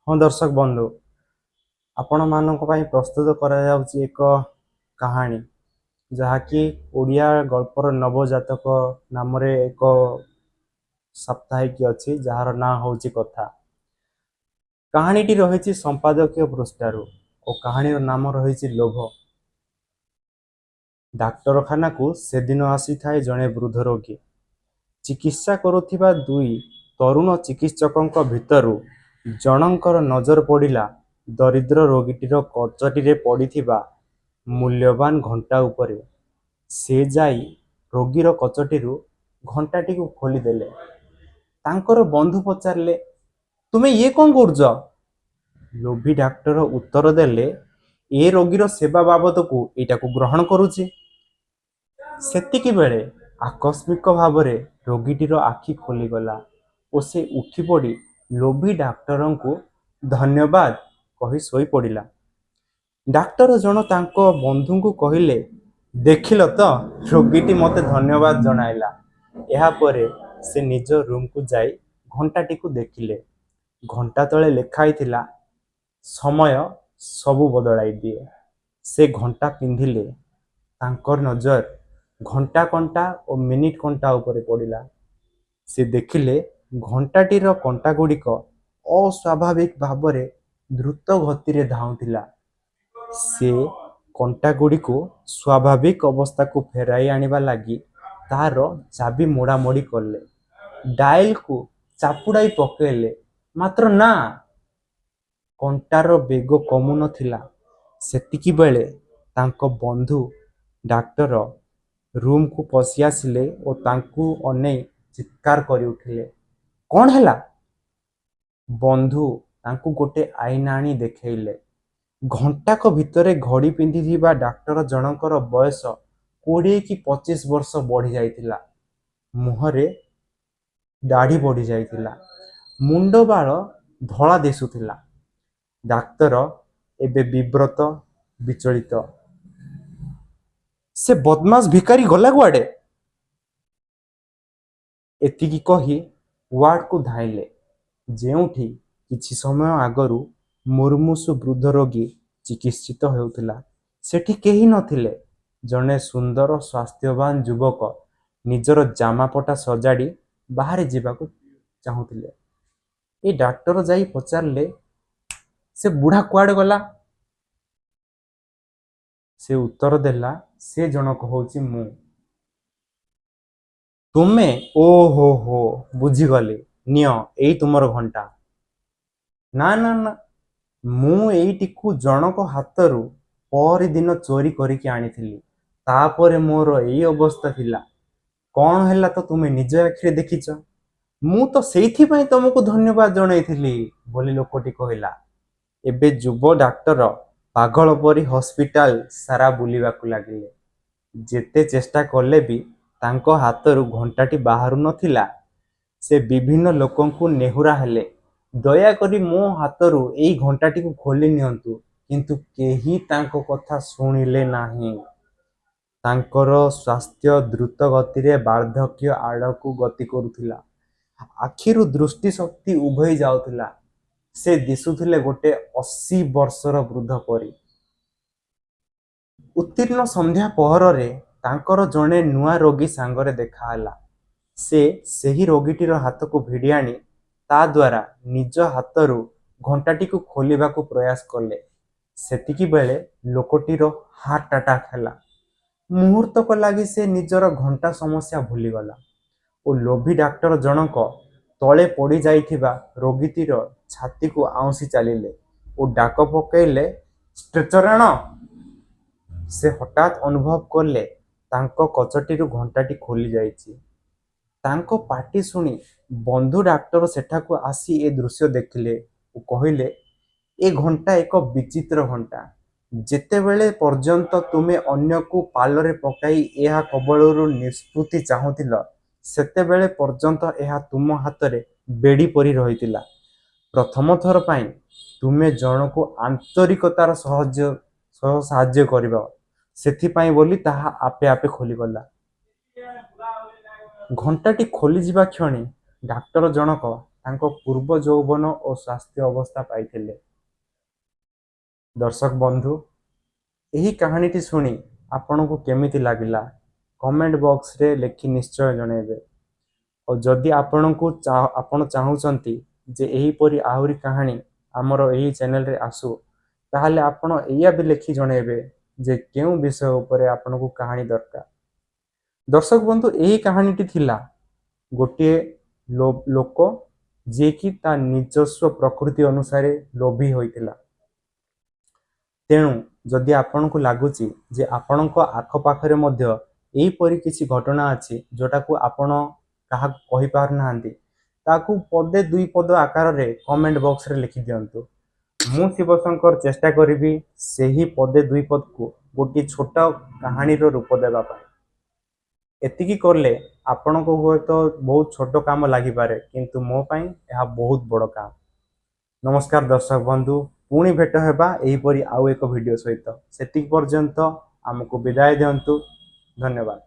ହଁ ଦର୍ଶକ ବନ୍ଧୁ, ଆପଣମାନଙ୍କ ପାଇଁ ପ୍ରସ୍ତୁତ କରାଯାଉଛି ଏକ କାହାଣୀ ଯାହାକି ଓଡ଼ିଆ ଗଳ୍ପର ନବଜାତକ ନାମରେ ଏକ ସାପ୍ତାହିକୀ ଅଛି, ଯାହାର ନାଁ ହେଉଛି କଥା। କାହାଣୀଟି ରହିଛି ସମ୍ପାଦକୀୟ ପୃଷ୍ଠାରୁ ଓ କାହାଣୀର ନାମ ରହିଛି ଲୋଭ। ଡାକ୍ତରଖାନାକୁ ସେଦିନ ଆସିଥାଏ ଜଣେ ବୃଦ୍ଧ ରୋଗୀ। ଚିକିତ୍ସା କରୁଥିବା ଦୁଇ ତରୁଣ ଚିକିତ୍ସକଙ୍କ ଭିତରୁ ଜଣଙ୍କର ନଜର ପଡ଼ିଲା ଦରିଦ୍ର ରୋଗୀଟିର କଚଟିରେ ପଡ଼ିଥିବା ମୂଲ୍ୟବାନ ଘଣ୍ଟା ଉପରେ। ସେ ଯାଇ ରୋଗୀର କଚଟିରୁ ଘଣ୍ଟାଟିକୁ ଖୋଲିଦେଲେ। ତାଙ୍କର ବନ୍ଧୁ ପଚାରିଲେ, ତୁମେ ଇଏ କ'ଣ କରୁଛ? ଲୋଭୀ ଡାକ୍ତର ଉତ୍ତର ଦେଲେ, ଏ ରୋଗୀର ସେବା ବାବଦକୁ ଏଇଟାକୁ ଗ୍ରହଣ କରୁଛି। ସେତିକିବେଳେ ଆକସ୍ମିକ ଭାବରେ ରୋଗୀଟିର ଆଖି ଖୋଲିଗଲା ଓ ସେ ଉଠିପଡ଼ି ଲୋଭୀ ଡାକ୍ତରଙ୍କୁ ଧନ୍ୟବାଦ କହି ଶୋଇପଡ଼ିଲା। ଡାକ୍ତର ଜଣ ତାଙ୍କ ବନ୍ଧୁଙ୍କୁ କହିଲେ, ଦେଖିଲ ତ, ରୋଗୀଟି ମୋତେ ଧନ୍ୟବାଦ ଜଣାଇଲା। ଏହାପରେ ସେ ନିଜ ରୁମକୁ ଯାଇ ଘଣ୍ଟାଟିକୁ ଦେଖିଲେ। ଘଣ୍ଟା ତଳେ ଲେଖା ହେଇଥିଲା, ସମୟ ସବୁ ବଦଳାଇ ଦିଏ। ସେ ଘଣ୍ଟା ପିନ୍ଧିଲେ। ତାଙ୍କର ନଜର ଘଣ୍ଟା କଣ୍ଟା ଓ ମିନିଟ୍ କଣ୍ଟା ଉପରେ ପଡ଼ିଲା। ସେ ଦେଖିଲେ ଘଣ୍ଟାଟିର କଣ୍ଟାଗୁଡ଼ିକ ଅସ୍ୱାଭାବିକ ଭାବରେ ଦ୍ରୁତ ଗତିରେ ଧାଉଁଥିଲା। ସେ କଣ୍ଟାଗୁଡ଼ିକୁ ସ୍ୱାଭାବିକ ଅବସ୍ଥାକୁ ଫେରାଇ ଆଣିବା ଲାଗି ତାହାର ଚାବି ମୋଡ଼ାମୋଡ଼ି କଲେ, ଡାଏଲକୁ ଚାପୁଡ଼ାଇ ପକାଇଲେ, ମାତ୍ର ନା, କଣ୍ଟାର ବେଗ କମୁନଥିଲା। ସେତିକିବେଳେ ତାଙ୍କ ବନ୍ଧୁ ଡାକ୍ତର ରୁମକୁ ପଶି ଆସିଲେ ଓ ତାଙ୍କୁ ଅନେଇ ଚିତ୍କାର କରି ଉଠିଲେ, କ'ଣ ହେଲା? ବନ୍ଧୁ ତାଙ୍କୁ ଗୋଟେ ଆଇନା ଆଣି ଦେଖାଇଲେ। ଘଣ୍ଟାକ ଭିତରେ ଘଡ଼ି ପିନ୍ଧିଥିବା ଡାକ୍ତର ଜଣଙ୍କର ବୟସ 20 କି 25 ବର୍ଷ ବଢ଼ି ଯାଇଥିଲା। ମୁହଁରେ ଦାଢ଼ି ବଢ଼ି ଯାଇଥିଲା। ମୁଣ୍ଡ ବାଳ ଧଳା ଦିଶୁଥିଲା। ଡାକ୍ତର ଏବେ ବିବ୍ରତ, ବିଚଳିତ। ସେ ବଦମାସ ଭିକାରୀ ଗଲା କୁଆଡ଼େ? ଏତିକି କହି ୱାର୍ଡକୁ ଧାଇଁଲେ, ଯେଉଁଠି କିଛି ସମୟ ଆଗରୁ ମୁର୍ମୂଷୁ ବୃଦ୍ଧ ରୋଗୀ ଚିକିତ୍ସିତ ହେଉଥିଲା। ସେଠି କେହି ନଥିଲେ। ଜଣେ ସୁନ୍ଦର ସ୍ୱାସ୍ଥ୍ୟବାନ ଯୁବକ ନିଜର ଜାମାପଟା ସଜାଡ଼ି ବାହାରେ ଯିବାକୁ ଚାହୁଁଥିଲେ। ଏ ଡାକ୍ତର ଯାଇ ପଚାରିଲେ, ସେ ବୁଢ଼ା କୁଆଡ଼େ ଗଲା? ସେ ଉତ୍ତର ଦେଲା, ସେ ଜଣକ ହେଉଛି ମୁଁ। ତୁମେ? ଓହୋ ହୋ, ବୁଝିଗଲି। ନିଅ, ଏଇ ତୁମର ଘଣ୍ଟା। ନା ନା ନା, ମୁଁ ଏଇଟିକୁ ଜଣକ ହାତରୁ ପଅରିଦିନ ଚୋରି କରିକି ଆଣିଥିଲି। ତାପରେ ମୋର ଏଇ ଅବସ୍ଥା ଥିଲା। କ'ଣ ହେଲା ତ ତୁମେ ନିଜ ଆଖିରେ ଦେଖିଛ। ମୁଁ ତ ସେଇଥିପାଇଁ ତମକୁ ଧନ୍ୟବାଦ ଜଣାଇଥିଲି ବୋଲି ଲୋକଟି କହିଲା। ଏବେ ଯୁବ ଡାକ୍ତର ପାଗଳ ପରି ହସ୍ପିଟାଲ ସାରା ବୁଲିବାକୁ ଲାଗିଲେ। ଯେତେ ଚେଷ୍ଟା କଲେ ବି ତାଙ୍କ ହାତରୁ ଘଣ୍ଟାଟି ବାହାରୁ ନଥିଲା। ସେ ବିଭିନ୍ନ ଲୋକଙ୍କୁ ନେହୁରା ହେଲେ, ଦୟାକରି ମୋ ହାତରୁ ଏଇ ଘଣ୍ଟାଟିକୁ ଖୋଲି ନିଅନ୍ତୁ, କିନ୍ତୁ କେହି ତାଙ୍କ କଥା ଶୁଣିଲେ ନାହିଁ। ତାଙ୍କର ସ୍ୱାସ୍ଥ୍ୟ ଦ୍ରୁତ ଗତିରେ ବାର୍ଦ୍ଧକ୍ୟ ଆଡ଼କୁ ଗତି କରୁଥିଲା। ଆଖିରୁ ଦୃଷ୍ଟିଶକ୍ତି ଉଭେଇ ଯାଉଥିଲା। ସେ ଦିଶୁଥିଲେ ଗୋଟେ 80 ବର୍ଷର ବୃଦ୍ଧ ପରି। ଉତ୍ତୀର୍ଣ୍ଣ ସନ୍ଧ୍ୟା ପହରରେ ତାଙ୍କର ଜଣେ ନୂଆ ରୋଗୀ ସାଙ୍ଗରେ ଦେଖାହେଲା। ସେ ସେହି ରୋଗୀଟିର ହାତକୁ ଭିଡ଼ି ଆଣି ତା ଦ୍ୱାରା ନିଜ ହାତରୁ ଘଣ୍ଟାଟିକୁ ଖୋଲିବାକୁ ପ୍ରୟାସ କଲେ। ସେତିକିବେଳେ ଲୋକଟିର ହାର୍ଟ ଆଟାକ୍ ହେଲା। ମୁହୂର୍ତ୍ତକ ଲାଗି ସେ ନିଜର ଘଣ୍ଟା ସମସ୍ୟା ଭୁଲିଗଲା ଓ ଲୋଭୀ ଡାକ୍ତର ଜଣକ ତଳେ ପଡ଼ି ଯାଇଥିବା ରୋଗୀଟିର ଛାତିକୁ ଆଉଁସି ଚାଲିଲେ ଓ ଡାକ ପକାଇଲେ, ଷ୍ଟ୍ରେଚର ଆଣ। ସେ ହଠାତ୍ ଅନୁଭବ କଲେ ତାଙ୍କ କଚଟିରୁ ଘଣ୍ଟାଟି ଖୋଲି ଯାଇଛି। ତାଙ୍କ ପାଟି ଶୁଣି ବନ୍ଧୁ ଡାକ୍ତର ସେଠାକୁ ଆସି ଏ ଦୃଶ୍ୟ ଦେଖିଲେ ଓ କହିଲେ, ଏ ଘଣ୍ଟା ଏକ ବିଚିତ୍ର ଘଣ୍ଟା। ଯେତେବେଳେ ପର୍ଯ୍ୟନ୍ତ ତୁମେ ଅନ୍ୟକୁ ପାଲରେ ପକାଇ ଏହା କବଳରୁ ନିଷ୍ପତ୍ତି ଚାହୁଁଥିଲ, ସେତେବେଳେ ପର୍ଯ୍ୟନ୍ତ ଏହା ତୁମ ହାତରେ ବେଡ଼ି ପରି ରହିଥିଲା। ପ୍ରଥମ ଥର ପାଇଁ ତୁମେ ଜଣକୁ ଆନ୍ତରିକତାର ସହ ସାହାଯ୍ୟ କରିବ, ସେଥିପାଇଁ ବୋଲି ତାହା ଆପେ ଆପେ ଖୋଲିଗଲା। ଘଣ୍ଟାଟି ଖୋଲିଯିବା କ୍ଷଣି ଡାକ୍ତର ଜଣକ ତାଙ୍କ ପୂର୍ବ ଯୌବନ ଓ ସ୍ୱାସ୍ଥ୍ୟ ଅବସ୍ଥା ପାଇଥିଲେ। ଦର୍ଶକ ବନ୍ଧୁ, ଏହି କାହାଣୀଟି ଶୁଣି ଆପଣଙ୍କୁ କେମିତି ଲାଗିଲା କମେଣ୍ଟ ବକ୍ସରେ ଲେଖି ନିଶ୍ଚୟ ଜଣାଇବେ। ଆଉ ଯଦି ଆପଣ ଚାହୁଁଛନ୍ତି ଯେ ଏହିପରି ଆହୁରି କାହାଣୀ ଆମର ଏହି ଚ୍ୟାନେଲରେ ଆସୁ, ତାହେଲେ ଆପଣ ଏଇଆ ବି ଲେଖି ଜଣାଇବେ ଯେ କେଉଁ ବିଷୟ ଉପରେ ଆପଣଙ୍କୁ କାହାଣୀ ଦରକାର। ଦର୍ଶକ ବନ୍ଧୁ, ଏହି କାହାଣୀଟି ଥିଲା ଗୋଟିଏ ଲୋକ ଯିଏକି ତା ନିଜସ୍ୱ ପ୍ରକୃତି ଅନୁସାରେ ଲୋଭୀ ହୋଇଥିଲା। ତେଣୁ ଯଦି ଆପଣଙ୍କୁ ଲାଗୁଛି ଯେ ଆପଣଙ୍କ ଆଖପାଖରେ ମଧ୍ୟ ଏହିପରି କିଛି ଘଟଣା ଅଛି ଯୋଉଟାକୁ ଆପଣ କାହାକୁ କହିପାରୁନାହାନ୍ତି, ତାକୁ ପଦେ ଦୁଇ ପଦ ଆକାରରେ କମେଣ୍ଟ ବକ୍ସରେ ଲେଖି ଦିଅନ୍ତୁ। ମୁଁ ଶିବଶଙ୍କର ଚେଷ୍ଟା କରିବି ସେହି ପଦେ ଦୁଇ ପଦକୁ ଗୋଟିଏ ଛୋଟ କାହାଣୀର ରୂପ ଦେବା ପାଇଁ। ଏତିକି କଲେ ଆପଣଙ୍କୁ ହୁଏତ ବହୁତ ଛୋଟ କାମ ଲାଗିପାରେ, କିନ୍ତୁ ମୋ ପାଇଁ ଏହା ବହୁତ ବଡ଼ କାମ। ନମସ୍କାର ଦର୍ଶକ ବନ୍ଧୁ, ପୁଣି ଭେଟ ହେବା ଏହିପରି ଆଉ ଏକ ଭିଡ଼ିଓ ସହିତ। ସେତିକି ପର୍ଯ୍ୟନ୍ତ ଆମକୁ ବିଦାୟ ଦିଅନ୍ତୁ। ଧନ୍ୟବାଦ।